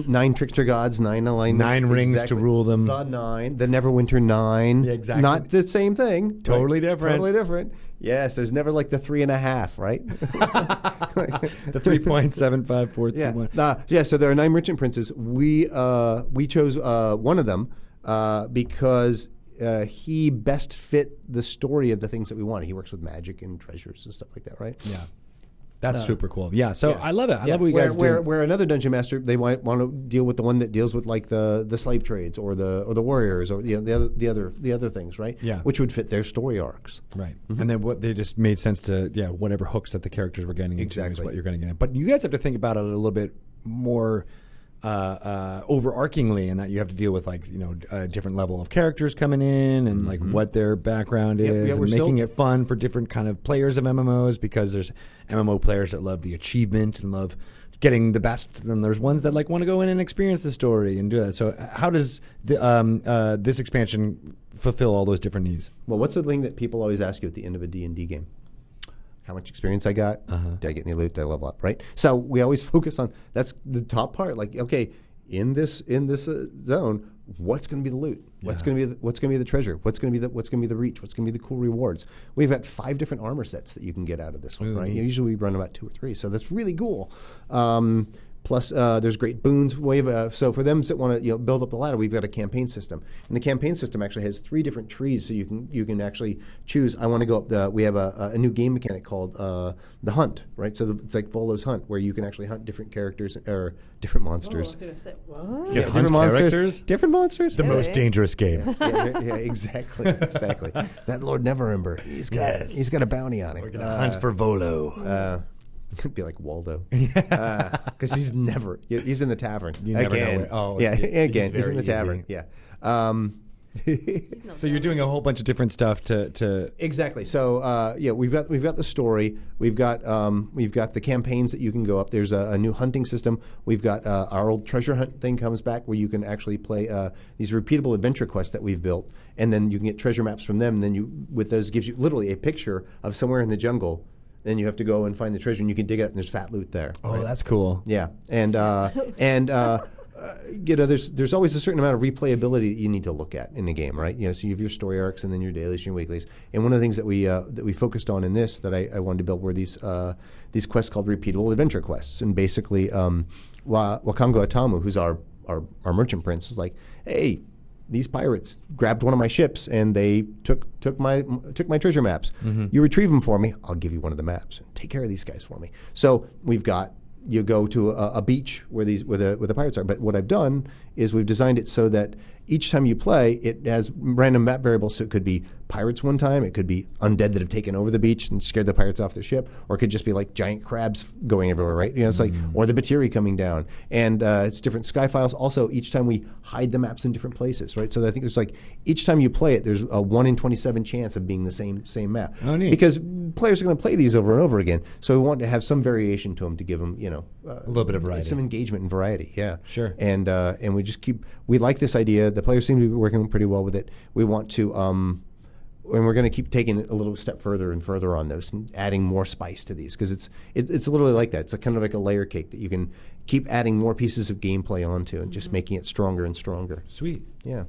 9 trickster gods, 9 alignments. 9 rings to rule them. The 9. The Neverwinter 9. Yeah, exactly. Not the same thing. Totally different. Totally different. Yes, there's never like the 3.5, right? The 3.75421. So there are 9 merchant princes. We chose one of them because he best fit the story of the things that we wanted. He works with magic and treasures and stuff like that, right? Yeah. That's super cool. Yeah, so I love it. I love what you guys do. Where another dungeon master, they want to deal with the one that deals with like the slave trades or the warriors or the other things, right? Yeah. Which would fit their story arcs. Right. And then what they just made sense to whatever hooks that the characters were getting into is what you're going to get in. But you guys have to think about it a little bit more overarchingly, in that you have to deal with like a different level of characters coming in and like what their background is, and making it fun for different kind of players of MMOs, because there's MMO players that love the achievement and love getting the best, and there's ones that like want to go in and experience the story and do that. So how does this expansion fulfill all those different needs? Well, what's the thing that people always ask you at the end of a D&D game? How much experience I got? Did I get any loot? Did I level up? Right. So we always focus on that's the top part. Like, okay, in this zone, what's going to be the loot? What's going to be the treasure? What's going to be the reach? What's going to be the cool rewards? We've got 5 different armor sets that you can get out of this one. Right. Usually we run about 2 or 3, so that's really cool. Plus, there's great boons. So for them that want to build up the ladder, we've got a campaign system, and the campaign system actually has 3 different trees. So you can actually choose. I want to go up we have a new game mechanic called the Hunt, right? So it's like Volo's Hunt, where you can actually hunt different characters or different monsters. Oh, I was gonna say, what? Yeah, different monsters. Characters. Different monsters. The most dangerous game. Yeah, exactly. That Lord Neverwinter, he's got a bounty on him. We're gonna hunt for Volo. It'd be like Waldo, because he's in the tavern. You never know again, he's in the tavern. Yeah. So you're doing a whole bunch of different stuff to exactly. So we've got the story. We've got the campaigns that you can go up. There's a new hunting system. We've got our old treasure hunt thing comes back, where you can actually play these repeatable adventure quests that we've built, and then you can get treasure maps from them. And then with those gives you literally a picture of somewhere in the jungle. Then you have to go and find the treasure, and you can dig it up, and there's fat loot there. Oh, right? That's cool. Yeah, and there's always a certain amount of replayability that you need to look at in a game, right? So you have your story arcs, and then your dailies, and your weeklies. And one of the things that we focused on in this that I wanted to build were these quests called repeatable adventure quests, and basically Wakango Atamu, who's our merchant prince, is like, hey, these pirates grabbed one of my ships and they took my treasure maps. You retrieve them for me, I'll give you one of the maps. Take care of these guys for me. So you go to a beach where the pirates are. But what I've done is we've designed it so that each time you play, it has random map variables. So it could be pirates one time, it could be undead that have taken over the beach and scared the pirates off their ship, or it could just be like giant crabs going everywhere, right? It's like, or the Batiri coming down, and it's different sky files. Also, each time we hide the maps in different places, right? So I think there's like each time you play it, there's a 1 in 27 chance of being the same map. Oh, neat. Because players are going to play these over and over again, so we want to have some variation to them to give them, a little bit of variety, some engagement and variety. Yeah, sure. And we like this idea. The players seem to be working pretty well with it. We want to and we're going to keep taking it a little step further and further on those, and adding more spice to these, because it's literally like that. It's kind of like a layer cake that you can keep adding more pieces of gameplay onto, and just making it stronger and stronger. Sweet. Yeah.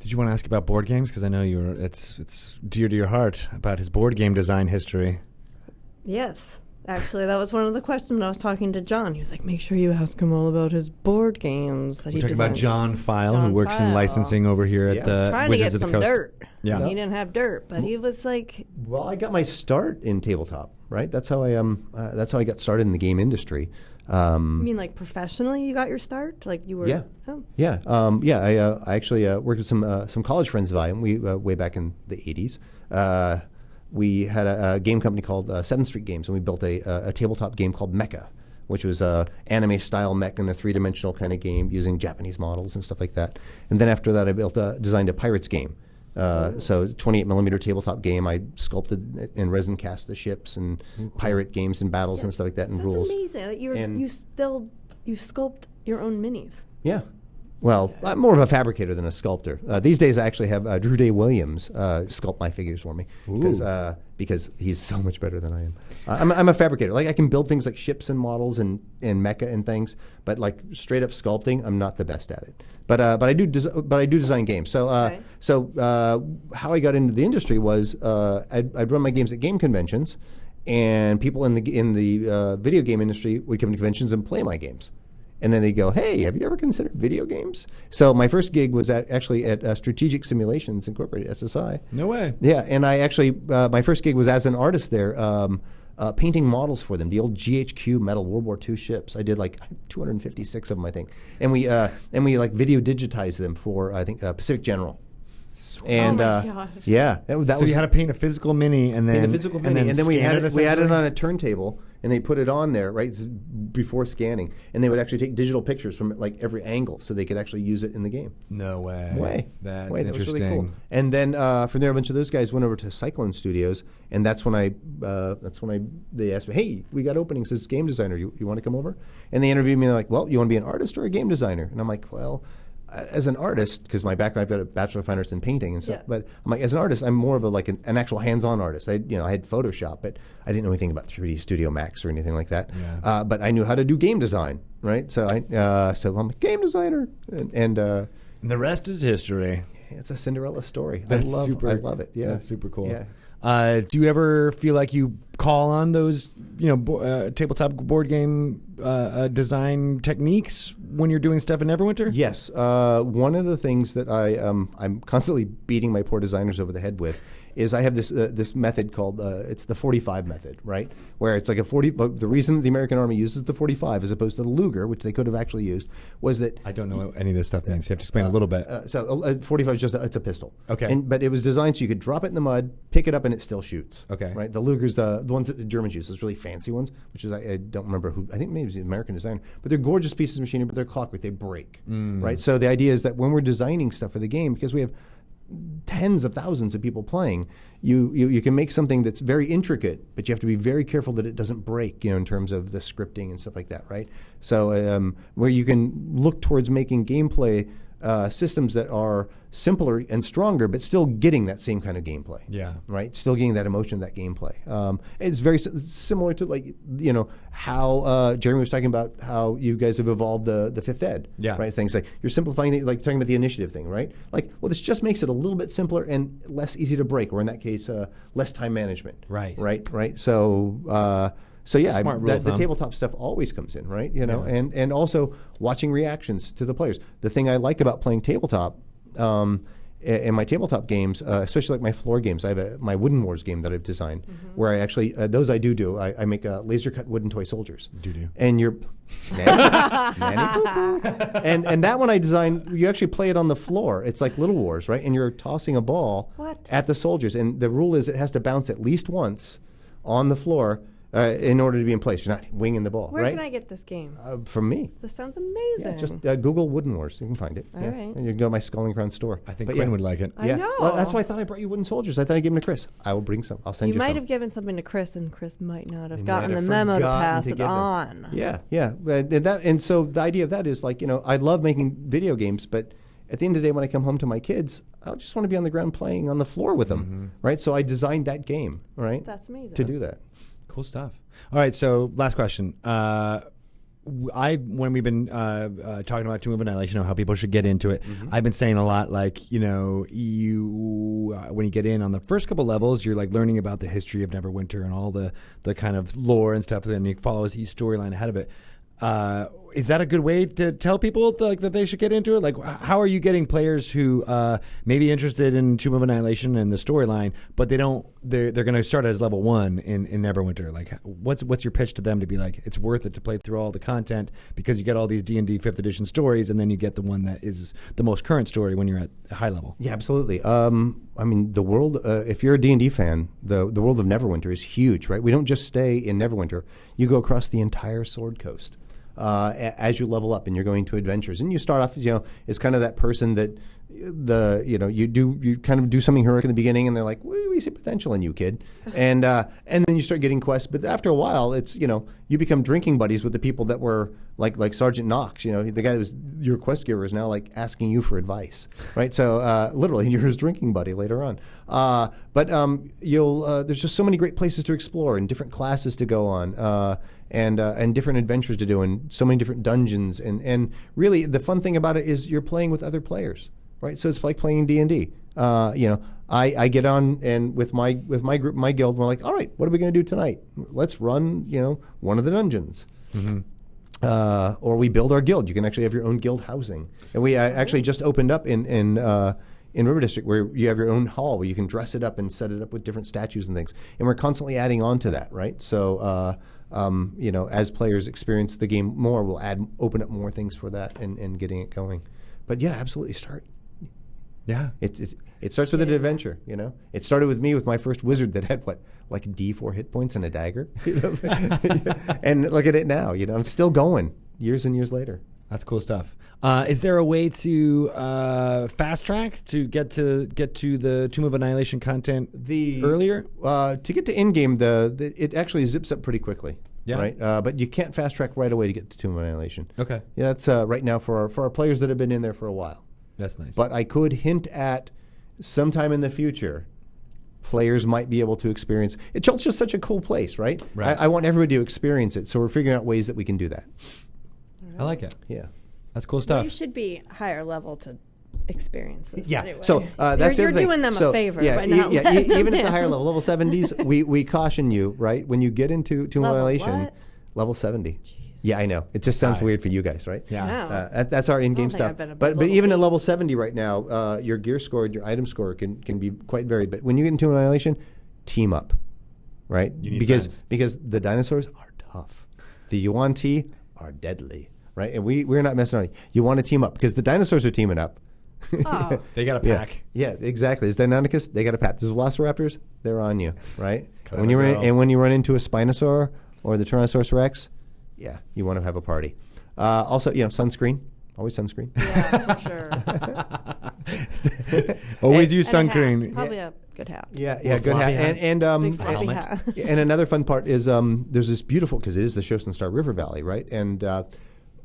Did you want to ask about board games? Because I know it's dear to your heart about his board game design history. Yes. Actually, that was one of the questions when I was talking to John. He was like, make sure you ask him all about his board games that We're he talking designed. about John File, John who works in File. licensing over here at the Trying Wizards to of get the some Coast. dirt. Yeah. He didn't have dirt, but he was like... Well, I got my start in tabletop, right? That's how I got started in the game industry. You mean like professionally you got your start? Like you were... Yeah. Oh. Yeah. I actually worked with some college friends of mine. We way back in the 80s. We had a game company called 7th Street Games, and we built a tabletop game called Mecha, which was a anime-style mech in a three-dimensional kind of game using Japanese models and stuff like that. And then after that, I designed a Pirates game. So 28mm tabletop game. I sculpted and resin cast the ships and pirate games and battles and stuff like that, and That's rules. amazing. That you sculpt your own minis. Yeah. Well, I'm more of a fabricator than a sculptor. These days, I actually have Drew Day Williams sculpt my figures for me because he's so much better than I am. I'm a fabricator. Like, I can build things like ships and models and mecha and things, but like straight up sculpting, I'm not the best at it. But I do design games. So how I got into the industry was I'd run my games at game conventions, and people in the video game industry would come to conventions and play my games. And then they go, hey, have you ever considered video games? So my first gig was actually at Strategic Simulations Incorporated, SSI. No way. Yeah, and I actually, my first gig was as an artist there, painting models for them, the old GHQ metal World War II ships. I did like 256 of them, I think. And we like video digitized them for, I think, Pacific General. And oh my gosh. yeah, that So was you had to paint a physical mini and then a physical mini, and then we scan had it essentially? on a turntable, and they put it on there right before scanning, and they would actually take digital pictures from like every angle, so they could actually use it in the game. No way. That's That interesting. was really cool. And then from there, a bunch of those guys went over to Cyclone Studios, and that's when they asked me, hey, we got openings as game designer. You want to come over? And they interviewed me. And they're like, well, you want to be an artist or a game designer? And I'm like, well, as an artist, because my background, I've got a Bachelor of Fine Arts in painting and stuff, but I'm like, as an artist, I'm more of an actual hands-on artist. I had Photoshop, but I didn't know anything about 3D Studio Max or anything like that. Yeah. But I knew how to do game design, right? So I'm a game designer, and the rest is history. it's a Cinderella story. I love it. Yeah, that's super cool. Yeah. Do you ever feel like you call on those, tabletop board game design techniques when you're doing stuff in Neverwinter? Yes. One of the things that I'm constantly beating my poor designers over the head with is I have this method called it's the 45 method, right? Where it's like a 40. The reason that the American Army uses the 45 as opposed to the Luger, which they could have actually used, was that I don't know what any of this stuff means. You have to explain a little bit. So 45 is just it's a pistol. Okay. But it was designed so you could drop it in the mud, pick it up, and it still shoots. Okay. Right. The Luger's the ones that the Germans use, those really fancy ones, which is I don't remember who. I think maybe it was the American designer, but they're gorgeous pieces of machinery, but they're clockwork. They break. Right. So the idea is that when we're designing stuff for the game, because we have tens of thousands of people playing, you can make something that's very intricate, but you have to be very careful that it doesn't break, in terms of the scripting and stuff like that, right? So where you can look towards making gameplay systems that are simpler and stronger, but still getting that same kind of gameplay. Yeah. Right? Still getting that emotion, that gameplay. It's very similar to how Jeremy was talking about how you guys have evolved the fifth ed. Yeah. Right? Things like you're simplifying it, like talking about the initiative thing, right? Like, well, this just makes it a little bit simpler and less easy to break, or in that case, less time management. Right. Right. So yeah, smart rule of the thumb. tabletop stuff always comes in, right? And also watching reactions to the players. The thing I like about playing tabletop, in my tabletop games, especially like my floor games, I have my Wooden Wars game that I've designed, where I actually those I do. I make laser cut wooden toy soldiers. Do. And you're nanny poo-poo. And that one I designed. You actually play it on the floor. It's like Little Wars, right? And you're tossing a ball at the soldiers, and the rule is it has to bounce at least once on the floor. In order to be in place, you're not winging the ball, Where right? can I get this game? From me. This sounds amazing. Yeah, just Google Wooden Wars. You can find it. All right. And you can go to my Skull and Crown store. I think Quinn would like it. I know. Well, that's why I thought I brought you wooden soldiers. I thought I'd give them to Chris. I will bring some. I'll send you some. You might have given something to Chris, and Chris might not have He gotten might the have memo to forgotten pass to it give them. on. Yeah. And so the idea of that is I love making video games, but at the end of the day, when I come home to my kids, I just want to be on the ground playing on the floor with them, right? So I designed that game, right? That's amazing. To do that. Cool stuff. All right, so last question. When we've been talking about Tomb of Annihilation, how people should get into it, I've been saying a lot, like, you know, when you get in on the first couple levels, you're like learning about the history of Neverwinter and all the kind of lore and stuff, and you follow each storyline ahead of it. Is that a good way to tell people that they should get into it? Like, how are you getting players who may be interested in Tomb of Annihilation and the storyline, but they're going to start as level 1 in Neverwinter? Like, what's your pitch to them to be like, it's worth it to play through all the content because you get all these D&D 5th edition stories, and then you get the one that is the most current story when you're at high level? Yeah, absolutely. I mean, the world, if you're a D&D fan, the world of Neverwinter is huge, right? We don't just stay in Neverwinter. You go across the entire Sword Coast. As you level up and you're going to adventures, and you start off, as kind of that person that you kind of do something heroic in the beginning, and they're like, we see potential in you, kid, and then you start getting quests. But after a while, it's you become drinking buddies with the people that were like Sergeant Knox. The guy that was your quest giver is now like asking you for advice, right? So literally, you're his drinking buddy later on. But there's just so many great places to explore and different classes to go on. And different adventures to do, and so many different dungeons, and really the fun thing about it is you're playing with other players, right? So it's like playing D&D. I get on and with my group, my guild, we're like, all right, what are we going to do tonight? Let's run, one of the dungeons. Or we build our guild. You can actually have your own guild housing, and we actually just opened up in River District, where you have your own hall where you can dress it up and set it up with different statues and things. And we're constantly adding on to that, right? So, as players experience the game more, we'll open up more things for that and getting it going. But yeah, absolutely start. Yeah. It starts with an adventure, It started with me with my first wizard that had like D4 hit points and a dagger. And look at it now, I'm still going years and years later. That's cool stuff. Is there a way to fast track to get to the Tomb of Annihilation content earlier? To get to in-game, it actually zips up pretty quickly. Yeah. Right. But you can't fast track right away to get to Tomb of Annihilation. Okay. Yeah, that's right now for our players that have been in there for a while. That's nice. But I could hint at sometime in the future, players might be able to experience. It's just such a cool place, right? Right. I want everybody to experience it, so we're figuring out ways that we can do that. I like it. Yeah. That's cool stuff. Well, you should be higher level to experience this. Yeah. Anyway. So that's you're the thing. doing them a favor. Yeah. By not Even at the higher level 70s, we caution you, right? When you get into Tomb of Annihilation, level 70. Jeez. Yeah, I know. It just sounds weird for you guys, right? Yeah. That's our in-game stuff. But even at level 70 right now, your gear score and your item score can be quite varied. But when you get into Annihilation, team up, right? You need because the dinosaurs are tough. The Yuan-Ti are deadly. Right, and we're not messing around. You want to team up because the dinosaurs are teaming up. Oh. They got a pack. Yeah, exactly. There's Deinonychus, they got a pack. There's Velociraptors, they're on you, right? When you run into a Spinosaur or the Tyrannosaurus Rex, yeah, you want to have a party. Also, sunscreen. Always sunscreen. Yeah, for sure. Always use sunscreen. Probably a good hat. Yeah, good hat. And another fun part is there's this beautiful, because it is the Shosen Star River Valley, right? And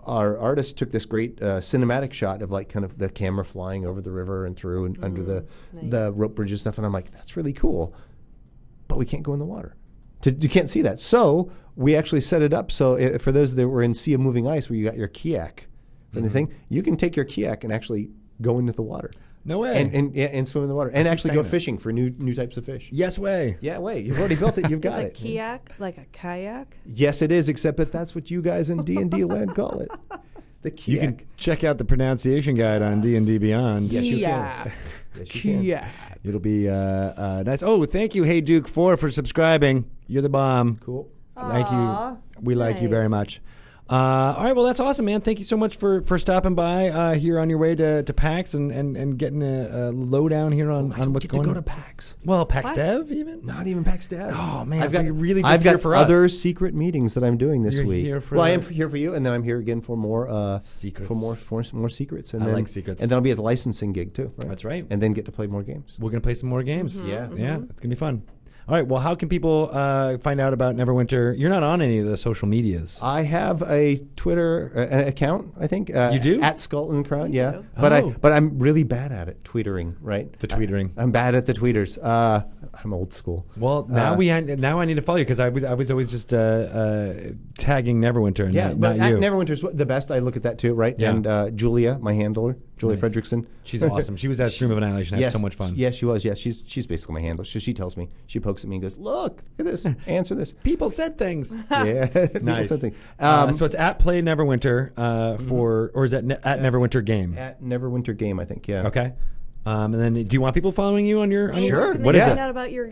our artist took this great cinematic shot of kind of the camera flying over the river and through and under the rope bridge and stuff. And I'm like, that's really cool, but we can't go in the water. You can't see that. So we actually set it up so for those that were in Sea of Moving Ice, where you got your kayak from the thing, you can take your kayak and actually go into the water. No way. And swim in the water. And actually go fishing for new types of fish. Yes way. Yeah, way. You've already built it. You've got it. Is a kayak like a kayak? Yes, it is, except that that's what you guys in D&D land call it. The kayak. You can check out the pronunciation guide on D&D Beyond. Yes, you can. Yes, you can. It'll be nice. Oh, thank you, Hey Duke 4, for subscribing. You're the bomb. Cool. Thank you. We like you very much. All right, well, that's awesome, man. Thank you so much for stopping by here on your way to PAX and getting a lowdown here on what's going on. I don't get to go to PAX. Well, PAX Dev even? Not even PAX Dev. Oh, man. I've got other secret meetings that I'm doing this week. I am here for you, and then I'm here again for more secrets. For more secrets. And I then, like secrets. And then I'll be at the licensing gig, too. Right? That's right. And then get to play more games. We're going to play some more games. Yeah. Yeah, it's going to be fun. All right. Well, how can people find out about Neverwinter? You're not on any of the social medias. I have a Twitter account, I think. You do? At Skull and Crown, You yeah. do. But I'm really bad at it, tweetering, right? The tweetering. I'm bad at the tweeters. I'm old school. Well, now I need to follow you because I was always just tagging Neverwinter and Yeah, not but you. Neverwinter's the best. I look at that too, right? Yeah. And Julia, my handler, Julia Nice. Fredrickson. She's awesome. She was at Stream of Annihilation. I had so much fun. Yeah, she was. Yeah, she's basically my handler. So she tells me, she pokes at me and goes, "Look at this, answer this." People said things. Yeah, Nice. Something. So it's at Play Neverwinter or is that at Neverwinter Game? At Neverwinter Game, I think. Yeah. Okay. And then, do you want people following you on your? Sure. Can What they is find it? out about your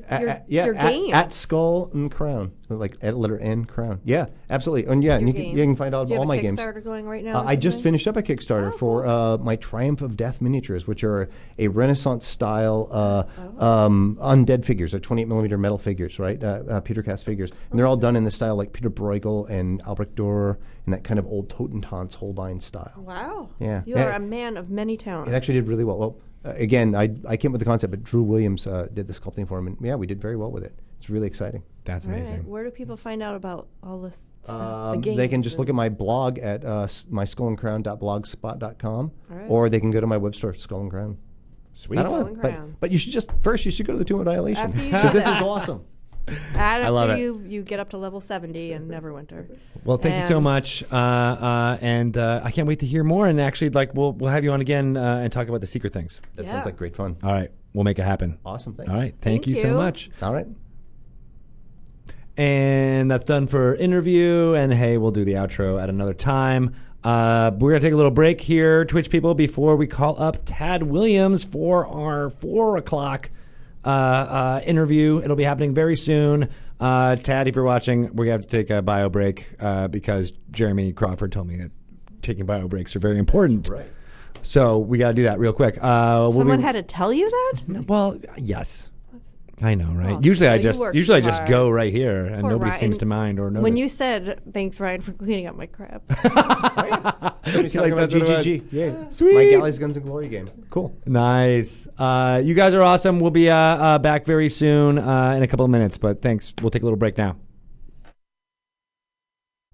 Yeah, game? at Skull and Crown, like at letter N Crown. Yeah, absolutely. And yeah, Your you can find out Do you all have my a games. Kickstarter going right now? or I just something? finished up a Kickstarter for my Triumph of Death miniatures, which are a Renaissance style undead figures. They're 28 millimeter metal figures, right? Peter cast figures, and they're all done in the style like Peter Bruegel and Albrecht Dürer, and that kind of old Totentanz Holbein style. Wow. Yeah. You are a man of many talents. It actually did really well. Well, again, I came up with the concept, but Drew Williams did the sculpting for him, and yeah, we did very well with it. It's really exciting. That's All right. amazing. Where do people find out about all this stuff? The games They can just look at and- my blog at myskullandcrown.blogspot.com, All right. or they can go to my web store, Skull and Crown. Sweet. I don't Skull know, and Crown. but you should go to the Tomb of Annihilation After you because do this is that. awesome. I love it. You get up to level 70 in Neverwinter. Well, thank you so And- much, and I can't wait to hear more. And actually, like we'll have you on again and talk about the secret things. That Yeah. sounds like great fun. All right, we'll make it happen. Awesome, thanks. All right, thank Thank you so you. much. All right. And that's done for interview. And hey, we'll do the outro at another time. We're going to take a little break here, Twitch people, before we call up Tad Williams for our 4 o'clock interview. It'll be happening very soon. Tad, if you're watching, we're going to have to take a bio break because Jeremy Crawford told me that taking bio breaks are very important. Right. So we got to do that real quick. Someone had to tell you that? Well, yes. I know, right? Well, usually I you just worked just hard. go right here, and Poor nobody Ryan. seems to mind or notice. When you said, thanks, Ryan, for cleaning up my crap. Somebody's talking about that's what it was. GGG. Yeah. Sweet. My Galley's Guns and Glory game. Cool. Nice. You guys are awesome. We'll be back very soon in a couple of minutes, but thanks. We'll take a little break now.